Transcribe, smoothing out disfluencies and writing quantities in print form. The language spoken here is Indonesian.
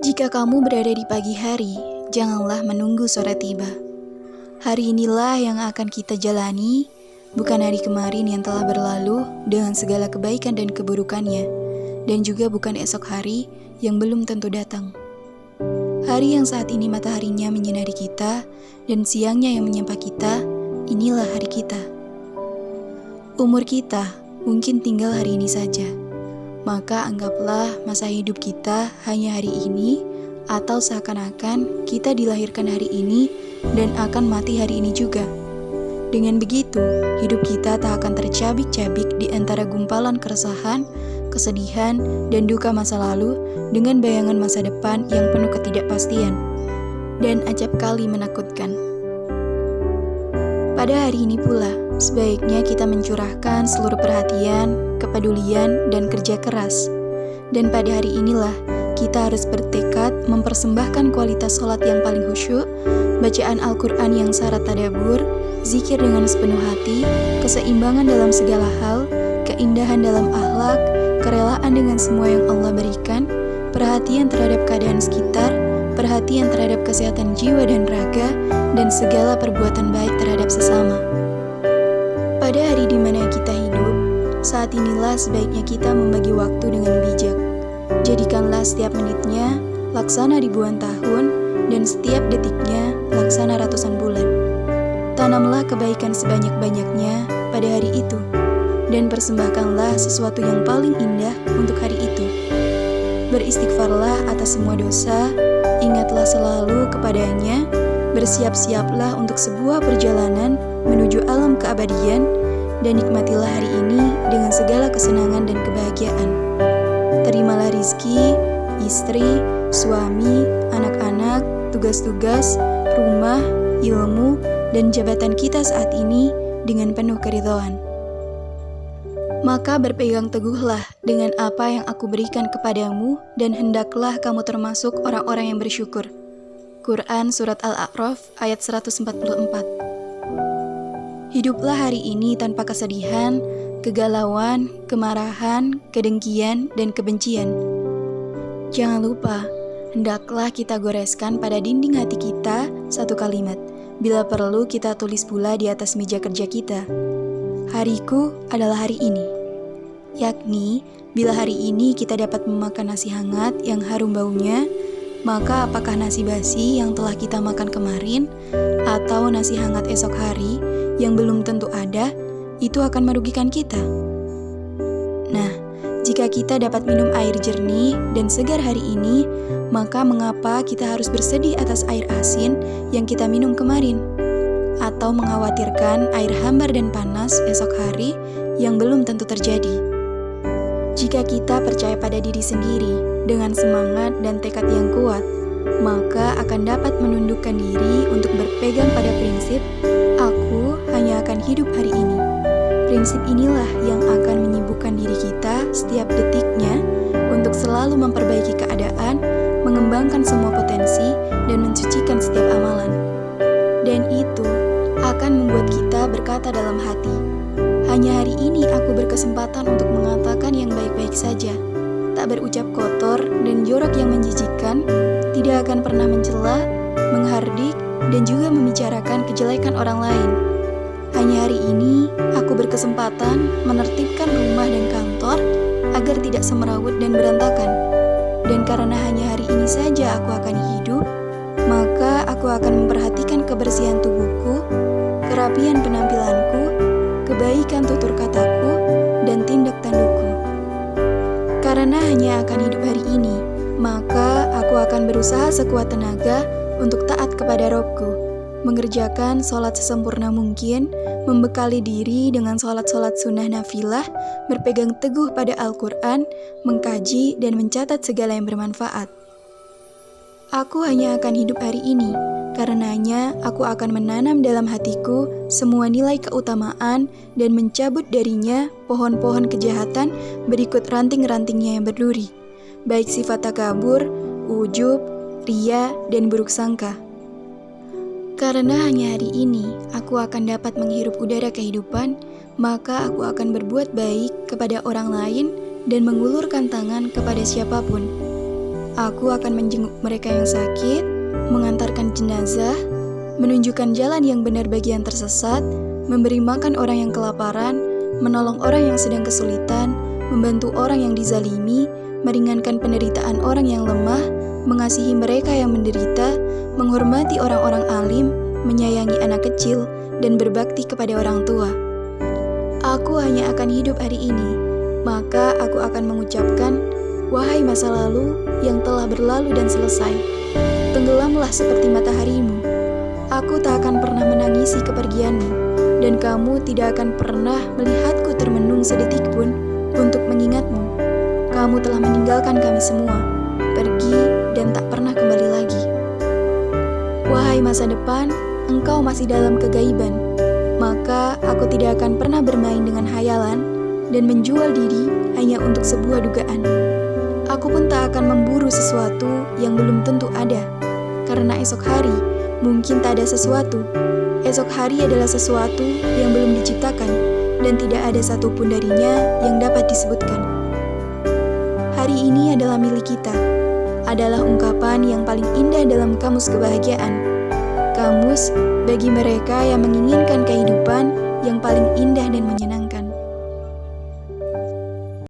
Jika kamu berada di pagi hari, janganlah menunggu sore tiba. Hari inilah yang akan kita jalani, bukan hari kemarin yang telah berlalu dengan segala kebaikan dan keburukannya, dan juga bukan esok hari yang belum tentu datang. Hari yang saat ini mataharinya menyinari kita, dan siangnya yang menyapa kita, inilah hari kita. Umur kita mungkin tinggal hari ini saja. Maka anggaplah masa hidup kita hanya hari ini, atau seakan-akan kita dilahirkan hari ini dan akan mati hari ini juga. Dengan begitu, hidup kita tak akan tercabik-cabik di antara gumpalan keresahan, kesedihan, dan duka masa lalu dengan bayangan masa depan yang penuh ketidakpastian dan acap kali menakutkan. Pada hari ini pula, sebaiknya kita mencurahkan seluruh perhatian, kepedulian, dan kerja keras. Dan pada hari inilah, kita harus bertekad mempersembahkan kualitas sholat yang paling khusyuk, bacaan Al-Quran yang syarat tadabbur, zikir dengan sepenuh hati, keseimbangan dalam segala hal, keindahan dalam akhlak, kerelaan dengan semua yang Allah berikan, perhatian terhadap keadaan sekitar, perhatian terhadap kesehatan jiwa dan raga, dan segala perbuatan baik terhadap sesama. Pada hari di mana kita hidup, saat inilah sebaiknya kita membagi waktu dengan bijak. Jadikanlah setiap menitnya laksana ribuan tahun, dan setiap detiknya laksana ratusan bulan. Tanamlah kebaikan sebanyak-banyaknya pada hari itu, dan persembahkanlah sesuatu yang paling indah untuk hari itu. Beristighfarlah atas semua dosa, ingatlah selalu kepadanya, bersiap-siaplah untuk sebuah perjalanan menuju alam keabadian, dan nikmatilah hari ini dengan segala kesenangan dan kebahagiaan. Terimalah rizki, istri, suami, anak-anak, tugas-tugas, rumah, ilmu, dan jabatan kita saat ini dengan penuh keridhaan. Maka berpegang teguhlah dengan apa yang aku berikan kepadamu, dan hendaklah kamu termasuk orang-orang yang bersyukur. Quran Surat Al-A'raf ayat 144. Hiduplah hari ini tanpa kesedihan, kegalauan, kemarahan, kedengkian, dan kebencian. Jangan lupa, hendaklah kita goreskan pada dinding hati kita satu kalimat. Bila perlu kita tulis pula di atas meja kerja kita. Hariku adalah hari ini. Yakni, bila hari ini kita dapat memakan nasi hangat yang harum baunya, maka apakah nasi basi yang telah kita makan kemarin, atau nasi hangat esok hari yang belum tentu ada, itu akan merugikan kita. Nah, jika kita dapat minum air jernih dan segar hari ini, maka mengapa kita harus bersedih atas air asin yang kita minum kemarin? Atau mengkhawatirkan air hambar dan panas esok hari yang belum tentu terjadi? Jika kita percaya pada diri sendiri dengan semangat dan tekad yang kuat, maka akan dapat menundukkan diri untuk berpegang pada prinsip, aku hanya akan hidup hari ini. Prinsip inilah yang akan menyibukkan diri kita setiap detiknya untuk selalu memperbaiki keadaan, mengembangkan semua potensi, dan mensucikan setiap amalan. Dan itu akan membuat kita berkata dalam hati, hanya hari ini aku berkesempatan untuk mengatakan yang baik-baik saja, tak berucap kotor dan jorok yang menjijikkan, tidak akan pernah mencela, menghardik, dan juga membicarakan kejelekan orang lain. Hanya hari ini, aku berkesempatan menertibkan rumah dan kantor agar tidak semerawut dan berantakan. Dan karena hanya hari ini saja aku akan hidup, maka aku akan memperhatikan kebersihan tubuhku, kerapian penampilanku, kebaikan tutur kataku, dan tindak tandukku. Karena hanya akan hidup hari ini, maka aku akan berusaha sekuat tenaga untuk taat kepada Robku, mengerjakan sholat sesempurna mungkin, membekali diri dengan sholat-sholat sunnah nafilah, berpegang teguh pada Al-Quran, mengkaji dan mencatat segala yang bermanfaat. Aku hanya akan hidup hari ini, karenanya aku akan menanam dalam hatiku semua nilai keutamaan dan mencabut darinya pohon-pohon kejahatan berikut ranting-rantingnya yang berduri, baik sifat takabur, ujub, ria, dan buruk sangka. Karena hanya hari ini aku akan dapat menghirup udara kehidupan, maka aku akan berbuat baik kepada orang lain dan mengulurkan tangan kepada siapapun. Aku akan menjenguk mereka yang sakit, mengantarkan jenazah, menunjukkan jalan yang benar bagi yang tersesat, memberi makan orang yang kelaparan, menolong orang yang sedang kesulitan, membantu orang yang dizalimi, meringankan penderitaan orang yang lemah, mengasihi mereka yang menderita, menghormati orang-orang alim, menyayangi anak kecil, dan berbakti kepada orang tua. Aku hanya akan hidup hari ini, maka aku akan mengucapkan, wahai masa lalu yang telah berlalu dan selesai, tenggelamlah seperti mataharimu. Aku tak akan pernah menangisi kepergianmu, dan kamu tidak akan pernah melihatku termenung sedetik pun untuk mengingatmu. Kamu telah meninggalkan kami semua, pergi dan tak pernah kembali lagi. Wahai masa depan, engkau masih dalam kegaiban, maka aku tidak akan pernah bermain dengan hayalan dan menjual diri hanya untuk sebuah dugaan. Aku pun tak akan memburu sesuatu yang belum tentu ada, karena esok hari mungkin tak ada sesuatu. Esok hari adalah sesuatu yang belum diciptakan, dan tidak ada satupun darinya yang dapat disebutkan. Hari ini adalah milik kita, adalah ungkapan yang paling indah dalam kamus kebahagiaan. Kamus bagi mereka yang menginginkan kehidupan yang paling indah dan menyenangkan.